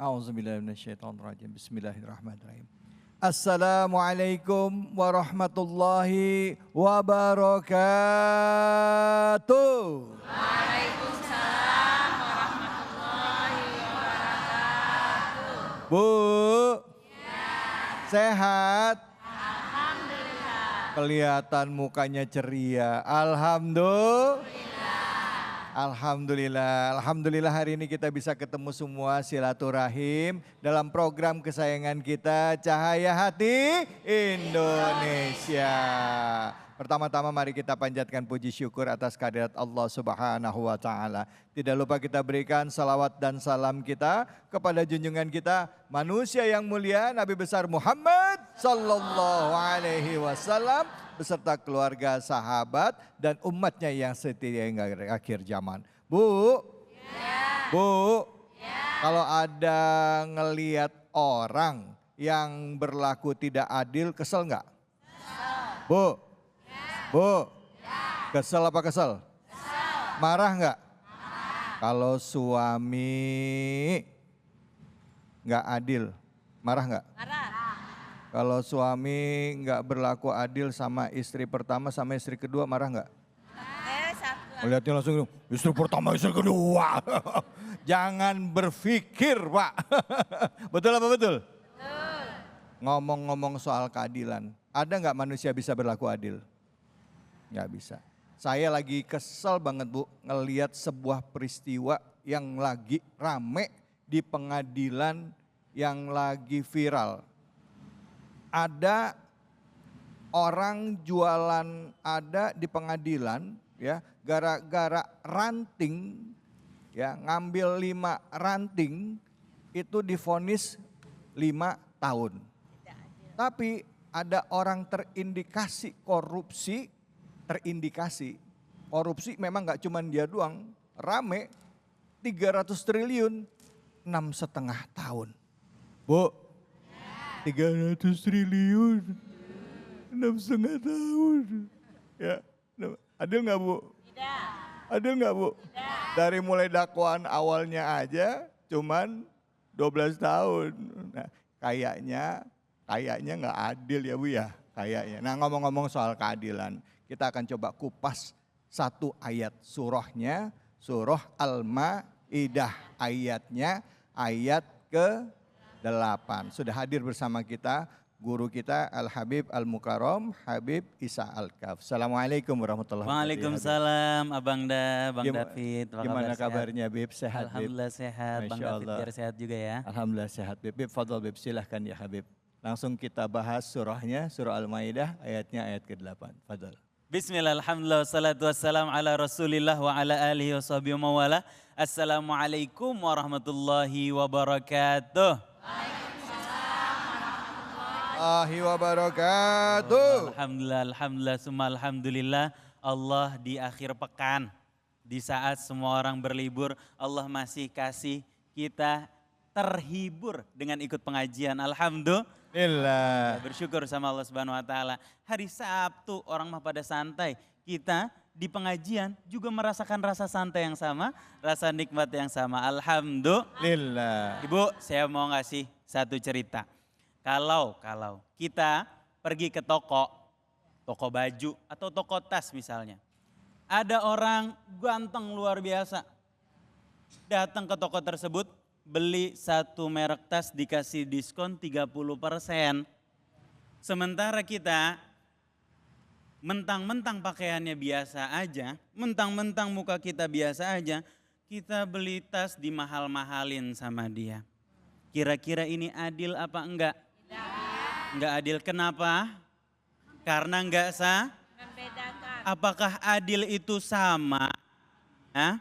A'udzubillahiminasyaitonirrajim. Bismillahirrahmanirrahim. Assalamualaikum warahmatullahi wabarakatuh. Waalaikumsalam warahmatullahi wabarakatuh. Bu, Ya, sehat? alhamdulillah. Kelihatan mukanya ceria. Alhamdulillah. Alhamdulillah hari ini kita bisa ketemu semua silaturahim dalam program kesayangan kita Cahaya Hati Indonesia. Pertama-tama mari kita panjatkan puji syukur atas kehadirat Allah Subhanahu wa taala. Tidak lupa kita berikan salawat dan salam kita kepada junjungan kita manusia yang mulia Nabi besar Muhammad sallallahu alaihi wasallam beserta keluarga, sahabat dan umatnya yang setia hingga akhir zaman. Bu, Bu, kalau ada ngelihat orang yang berlaku tidak adil, kesel nggak? Bu, Bu, kesel apa kesel? Marah nggak? Kalau suami nggak adil, marah nggak? Marah. Kalau suami nggak berlaku adil sama istri pertama sama istri kedua, marah nggak? Satu. Melihatnya langsung istri pertama istri kedua. Jangan berpikir Pak. Betul apa betul? Betul. Ngomong-ngomong soal keadilan, ada nggak manusia bisa berlaku adil? Nggak bisa. Saya lagi kesel banget Bu ngelihat sebuah peristiwa yang lagi rame di pengadilan yang lagi viral. Ada orang jualan ada di pengadilan ya gara-gara ranting ya ngambil 5 ranting itu divonis 5 tahun. Tapi ada orang terindikasi korupsi memang nggak cuma dia doang, rame 300 triliun 6,5 tahun. Bu, 300 triliun 6,5 tahun. Ya, adil nggak Bu? Tidak. Adil nggak Bu? Tidak. Dari mulai dakwaan awalnya aja cuman 12 tahun. Nah, kayaknya nggak adil ya Bu ya, kayaknya. Nah, ngomong-ngomong soal keadilan, kita akan coba kupas satu ayat surahnya, surah Al-Maidah ayatnya, ayat ke-8. Sudah hadir bersama kita guru kita Al-Habib Al-Mukarram Habib Isa Al-Kaf. Assalamualaikum warahmatullahi wabarakatuh. Waalaikumsalam Abang Bang David. Gimana kabarnya Bib? Sehat Bib? Alhamdulillah sehat. Bang David biar sehat juga ya. Alhamdulillah sehat Bib. Bib, fadhal Bib, silahkan ya Habib. Langsung kita bahas surahnya, surah Al-Maidah ayatnya ayat ke-8. Fadhal. Bismillah, alhamdulillah, wassalatu wassalam ala rasulillah wa ala alihi wa sahbihi wa mawala. Assalamualaikum warahmatullahi wabarakatuh. Warahmatullahi wabarakatuh. Alhamdulillah, summa alhamdulillah. Allah di akhir pekan, di saat semua orang berlibur, Allah masih kasih kita terhibur dengan ikut pengajian. Alhamdulillah. Bersyukur sama Allah Subhanahu wa taala. Hari Sabtu orang mah pada santai. Kita di pengajian juga merasakan rasa santai yang sama, rasa nikmat yang sama. Alhamdulillah. Ibu, saya mau ngasih satu cerita. Kalau kita pergi ke toko baju atau toko tas misalnya. Ada orang ganteng luar biasa. Datang ke toko tersebut, beli satu merek tas dikasih diskon 30%. Sementara kita mentang-mentang pakaiannya biasa aja, mentang-mentang muka kita biasa aja, kita beli tas dimahal-mahalin sama dia. Kira-kira ini adil apa enggak? Enggak adil. Kenapa? Karena enggak Membedakan. Apakah adil itu sama? Hah?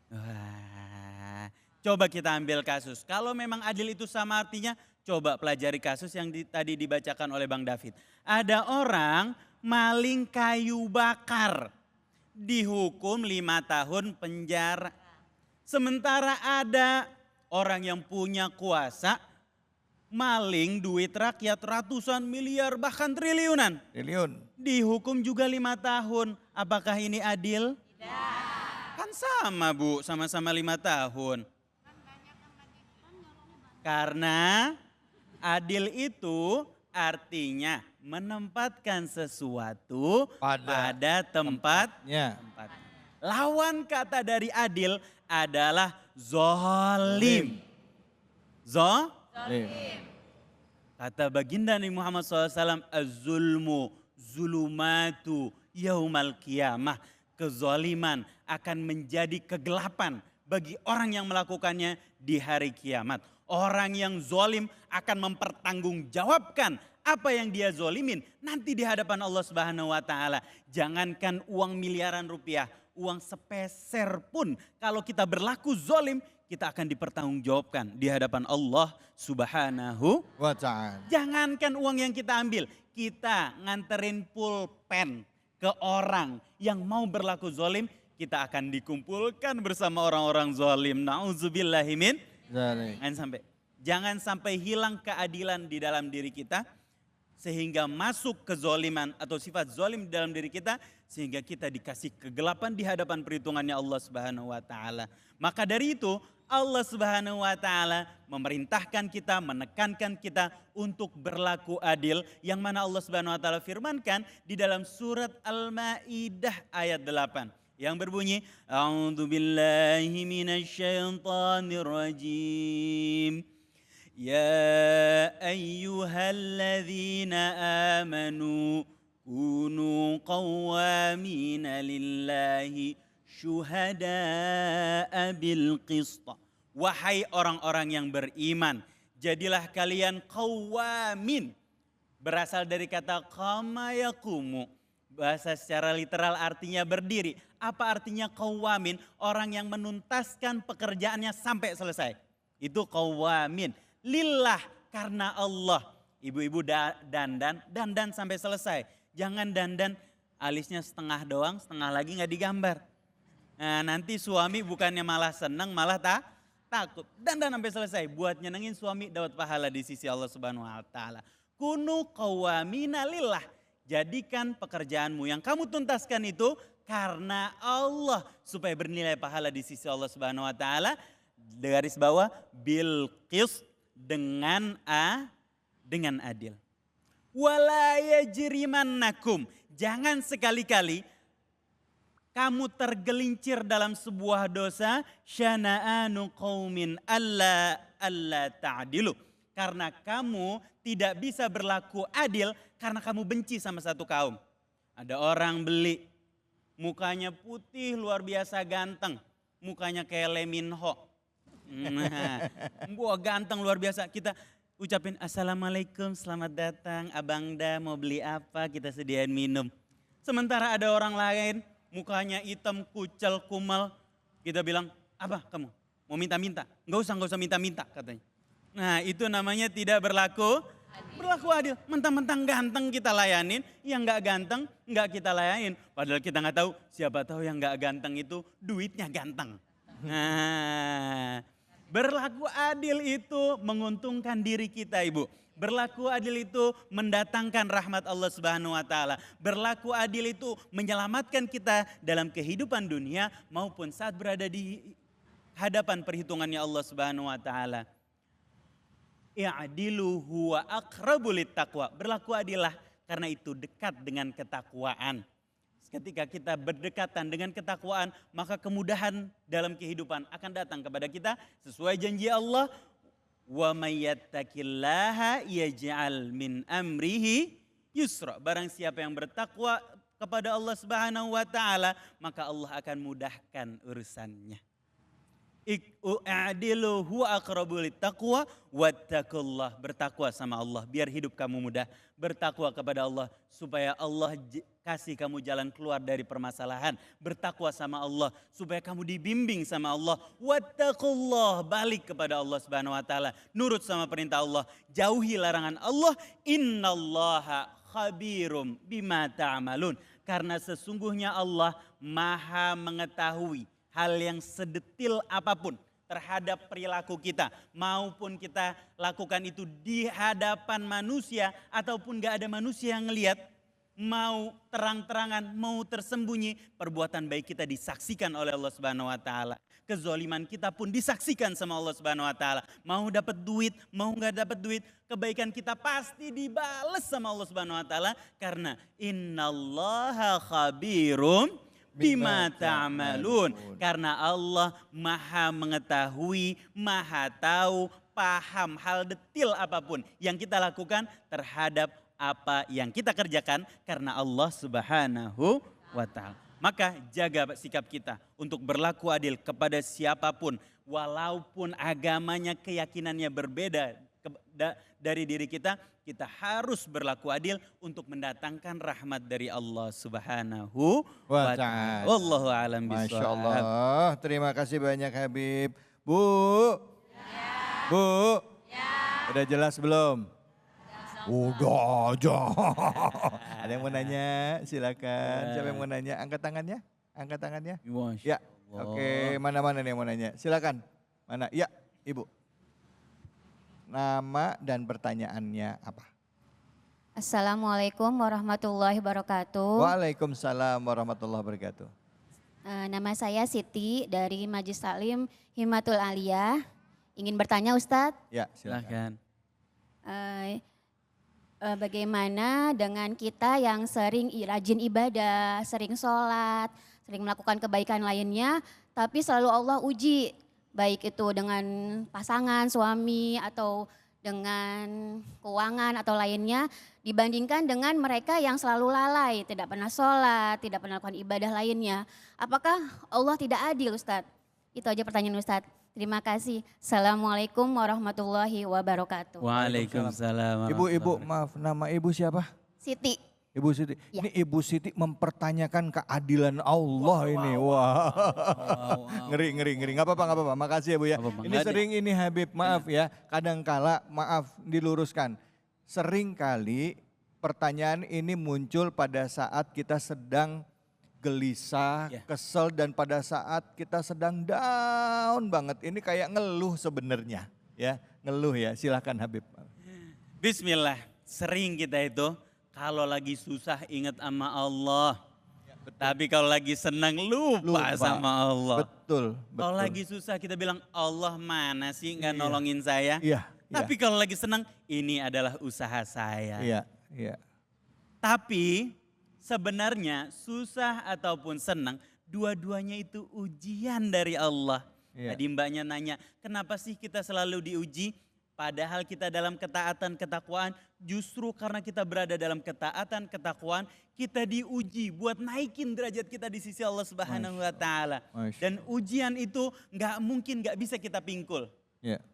Wah. Coba kita ambil kasus. Kalau memang adil itu sama artinya, coba pelajari kasus yang tadi dibacakan oleh Bang David. Ada orang maling kayu bakar, dihukum 5 tahun penjara. Sementara ada orang yang punya kuasa, maling duit rakyat ratusan miliar bahkan triliunan. Dihukum juga 5 tahun. Apakah ini adil? Tidak. Kan sama Bu, sama-sama 5 tahun. Karena adil itu artinya menempatkan sesuatu pada tempatnya. tempatnya. Lawan kata dari adil adalah zolim. Lim. Kata baginda Nabi Muhammad SAW, az-zulmu zulumatu yaumal qiyamah. Kezaliman akan menjadi kegelapan bagi orang yang melakukannya di hari kiamat. Orang yang zolim akan mempertanggungjawabkan apa yang dia zolimin nanti di hadapan Allah Subhanahu wa taala. Jangankan uang miliaran rupiah, uang sepeser pun kalau kita berlaku zolim, kita akan dipertanggungjawabkan di hadapan Allah Subhanahu. Wa ta'ala. Jangankan uang yang kita ambil, kita nganterin pulpen ke orang yang mau berlaku zolim, kita akan dikumpulkan bersama orang-orang zolim. Na'udzubillahimin. Zalik. Jangan sampai hilang keadilan di dalam diri kita, sehingga masuk kezoliman atau sifat zolim di dalam diri kita, sehingga kita dikasih kegelapan di hadapan perhitungannya Allah Subhanahu wa taala. Maka dari itu Allah Subhanahu wa taala memerintahkan kita, menekankan kita untuk berlaku adil, yang mana Allah Subhanahu wa taala firmankan di dalam surat Al-Maidah ayat 8 yang berbunyi, A'udzubillahi minasyaitonir rajim. Ya ayyuhalladzina amanu kunu qawwamina lillahi syuhada'a bil qist. Wahai orang-orang yang beriman, jadilah kalian qawwamin. Berasal dari kata qama yaqumu. Bahasa secara literal artinya berdiri. Apa artinya qawwamin? Orang yang menuntaskan pekerjaannya sampai selesai. Itu qawwamin. Lillah, karena Allah. Ibu-ibu dandan sampai selesai. Jangan dandan alisnya setengah doang, setengah lagi nggak digambar. Nah, nanti suami bukannya malah senang, malah takut. Dandan sampai selesai. Buat nyenengin suami dapat pahala di sisi Allah Subhanahu wa taala. Kunu qawwamina lillah. Jadikan pekerjaanmu yang kamu tuntaskan itu karena Allah, supaya bernilai pahala di sisi Allah Subhanahu wa taala. Garis bawah bil qist, dengan adil. Wala yajrimannakum, jangan sekali-kali kamu tergelincir dalam sebuah dosa, syana'anu qaumin alla ta'dilu. Karena kamu tidak bisa berlaku adil karena kamu benci sama satu kaum. Ada orang beli, mukanya putih luar biasa ganteng, mukanya kayak Lee Min Ho. Wah, ganteng luar biasa. Kita ucapin assalamualaikum, selamat datang, abangda mau beli apa, kita sediain minum. Sementara ada orang lain mukanya hitam, kucel, kumal. Kita bilang, apa kamu mau minta-minta? Enggak usah minta-minta katanya. Nah, itu namanya tidak berlaku adil. Mentang-mentang ganteng kita layanin, yang enggak ganteng enggak kita layanin. Padahal kita enggak tahu, siapa tahu yang enggak ganteng itu duitnya ganteng. Nah, berlaku adil itu menguntungkan diri kita, Ibu. Berlaku adil itu mendatangkan rahmat Allah Subhanahu wa taala. Berlaku adil itu menyelamatkan kita dalam kehidupan dunia maupun saat berada di hadapan perhitungannya Allah Subhanahu wa taala. I'dilu huwa aqrabu littaqwa. Berlaku adillah karena itu dekat dengan ketakwaan. Ketika kita berdekatan dengan ketakwaan, maka kemudahan dalam kehidupan akan datang kepada kita sesuai janji Allah. Wa may yattaqillaha yaj'al min amrihi yusra. Barang siapa yang bertakwa kepada Allah Subhanahu wa taala, maka Allah akan mudahkan urusannya. I'dilu huwa aqrabu littaqwa wattaqullah. Bertakwa sama Allah biar hidup kamu mudah. Bertakwa kepada Allah supaya Allah kasih kamu jalan keluar dari permasalahan. Bertakwa sama Allah supaya kamu dibimbing sama Allah. Wattaqullah, balik kepada Allah Subhanahu wa taala. Nurut sama perintah Allah, jauhi larangan Allah. Innallaha khabirum bima ta'malun. Karena sesungguhnya Allah Maha mengetahui hal yang sedetil apapun terhadap perilaku kita. Maupun kita lakukan itu di hadapan manusia ataupun gak ada manusia yang ngelihat. Mau terang-terangan, mau tersembunyi, perbuatan baik kita disaksikan oleh Allah Subhanahu wa taala. kezoliman kita pun disaksikan sama Allah Subhanahu wa taala. Mau dapat duit, mau nggak dapat duit, kebaikan kita pasti dibales sama Allah Subhanahu wa taala karena innallaha khabirum bima ta'malun. Karena Allah Maha mengetahui, Maha tahu, paham hal detil apapun yang kita lakukan terhadap apa yang kita kerjakan karena Allah Subhanahu wa taala. Maka jaga sikap kita untuk berlaku adil kepada siapapun walaupun agamanya, keyakinannya berbeda dari diri kita, kita harus berlaku adil untuk mendatangkan rahmat dari Allah Subhanahu wa taala. Wallahu a'lam bishawab. Masya Allah, terima kasih banyak Habib. Bu, Bu, udah jelas belum? Udah aja. Ada yang mau nanya? Silakan. Siapa yang mau nanya? Angkat tangannya. Angkat tangannya. Ya. Oke, mana-mana nih yang mau nanya? Silakan. Mana? Ya, Ibu. Nama dan pertanyaannya apa? Assalamualaikum warahmatullahi wabarakatuh. Waalaikumsalam warahmatullahi wabarakatuh. Nama saya Siti dari Majelis Taklim Himatul Aliyah. Ingin bertanya Ustadz? Ya, silakan. Bagaimana dengan kita yang sering rajin ibadah, sering sholat, sering melakukan kebaikan lainnya, tapi selalu Allah uji, baik itu dengan pasangan, suami, atau dengan keuangan atau lainnya, dibandingkan dengan mereka yang selalu lalai, tidak pernah sholat, tidak pernah melakukan ibadah lainnya. Apakah Allah tidak adil Ustadz? Itu aja pertanyaan Ustadz. Terima kasih. Assalamualaikum warahmatullahi wabarakatuh. Waalaikumsalam. Ibu, maaf, nama Ibu siapa? Siti. Ibu Siti. Ya. Ini Ibu Siti mempertanyakan keadilan Allah ini. Wah. Ngeri. Nggak apa-apa. Makasih ya Bu ya. Ini sering ini Habib, maaf ya. Kadangkala, maaf diluruskan. Sering kali pertanyaan ini muncul pada saat kita sedang gelisah, kesel, dan pada saat kita sedang down banget. Ini kayak ngeluh sebenarnya, ya, ngeluh ya. Silahkan Habib. Bismillah, sering kita itu kalau lagi susah ingat sama Allah. Tapi kalau lagi senang lupa sama Allah. Betul. Kalau lagi susah kita bilang Allah mana sih nggak nolongin saya. Iya. Tapi kalau lagi senang ini adalah usaha saya. Iya. Tapi sebenarnya susah ataupun senang, dua-duanya itu ujian dari Allah. Tadi mbaknya nanya, kenapa sih kita selalu diuji? Padahal kita dalam ketaatan, ketakwaan, justru karena kita berada dalam ketaatan, ketakwaan, kita diuji buat naikin derajat kita di sisi Allah Subhanahu wa taala. Dan ujian itu nggak bisa kita pingkul.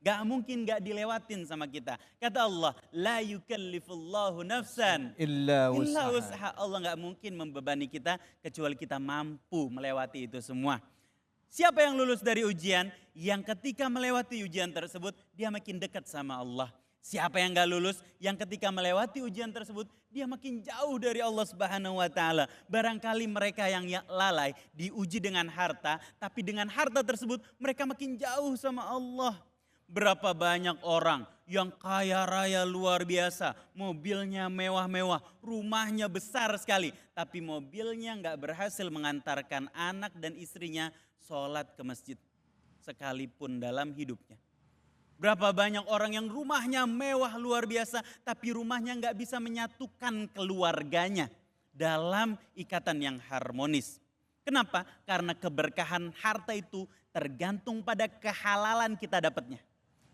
Gak mungkin gak dilewatin sama kita. Kata Allah, la yukallifullahu nafsan illa usaha. Allah gak mungkin membebani kita kecuali kita mampu melewati itu semua. Siapa yang lulus dari ujian? Yang ketika melewati ujian tersebut, dia makin dekat sama Allah. Siapa yang gak lulus? Yang ketika melewati ujian tersebut, dia makin jauh dari Allah Subhanahu wa taala. Barangkali mereka yang lalai diuji dengan harta, tapi dengan harta tersebut mereka makin jauh sama Allah. Berapa banyak orang yang kaya raya luar biasa, mobilnya mewah-mewah, rumahnya besar sekali, tapi mobilnya nggak berhasil mengantarkan anak dan istrinya sholat ke masjid sekalipun dalam hidupnya. Berapa banyak orang yang rumahnya mewah luar biasa, tapi rumahnya nggak bisa menyatukan keluarganya dalam ikatan yang harmonis. Kenapa? Karena keberkahan harta itu tergantung pada kehalalan kita dapatnya.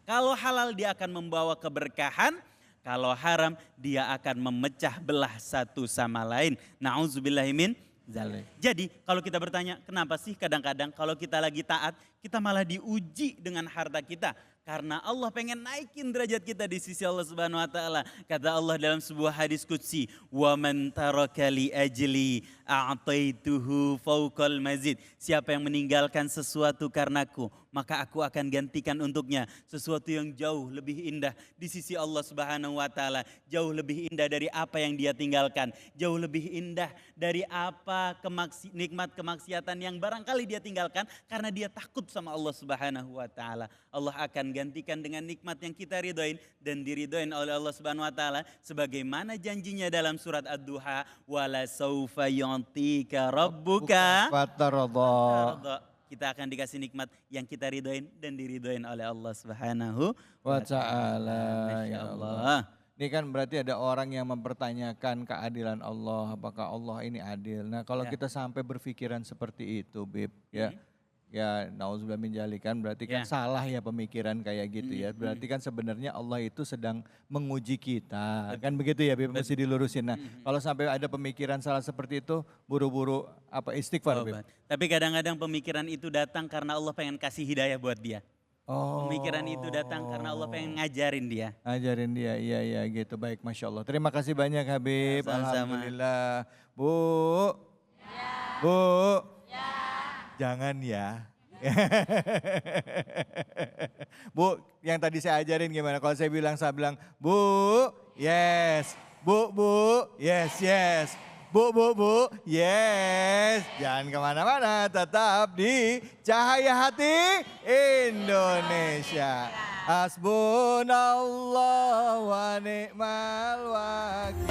Kalau halal dia akan membawa keberkahan, kalau haram dia akan memecah belah satu sama lain. Na'udzubillahimin dzalik. Jadi kalau kita bertanya kenapa sih kadang-kadang kalau kita lagi taat kita malah diuji dengan harta kita. Karena Allah pengen naikin derajat kita di sisi Allah Subhanahu wa taala. Kata Allah dalam sebuah hadis qudsi, "Wa man taraka li ajli a'taituhu fawqal mazid." Siapa yang meninggalkan sesuatu karenaku, maka aku akan gantikan untuknya sesuatu yang jauh lebih indah di sisi Allah Subhanahu wa taala, jauh lebih indah dari apa yang dia tinggalkan, jauh lebih indah dari apa nikmat kemaksiatan yang barangkali dia tinggalkan karena dia takut sama Allah Subhanahu wa taala. Allah akan gantikan dengan nikmat yang kita ridhoin dan diridhoin oleh Allah Subhanahu wa taala sebagaimana janjinya dalam surat Ad-Duha, wala saufa yu'tika rabbuka fatarda. kita akan dikasih nikmat yang kita ridhoin dan diridhoin oleh Allah Subhanahu Wa ta'ala, Masya ya Allah. Allah. Ini kan berarti ada orang yang mempertanyakan keadilan Allah, apakah Allah ini adil. Nah kalau Ya. kita sampai berpikiran seperti itu Bib, ya. Ya nauzubillah min dzalik kan berarti kan Ya. salah ya pemikiran kayak gitu ya. Berarti kan sebenarnya Allah itu sedang menguji kita. Kan begitu ya Bib, mesti dilurusin. Nah kalau sampai ada pemikiran salah seperti itu, buru-buru istighfar Bib. Taubat. Tapi kadang-kadang pemikiran itu datang karena Allah pengen kasih hidayah buat dia. Oh. Pemikiran itu datang karena Allah pengen ngajarin dia. Ajarin dia, iya gitu. Baik, Masya Allah. Terima kasih banyak Habib. Ya, sama-sama. Alhamdulillah. Bu. Bu. Jangan ya. Bu, yang tadi saya ajarin gimana? Kalau saya bilang, Bu, yes. Bu, yes. Bu, yes. Jangan kemana-mana, tetap di Cahaya Hati Indonesia. Hasbunallah wa ni'mal wakil.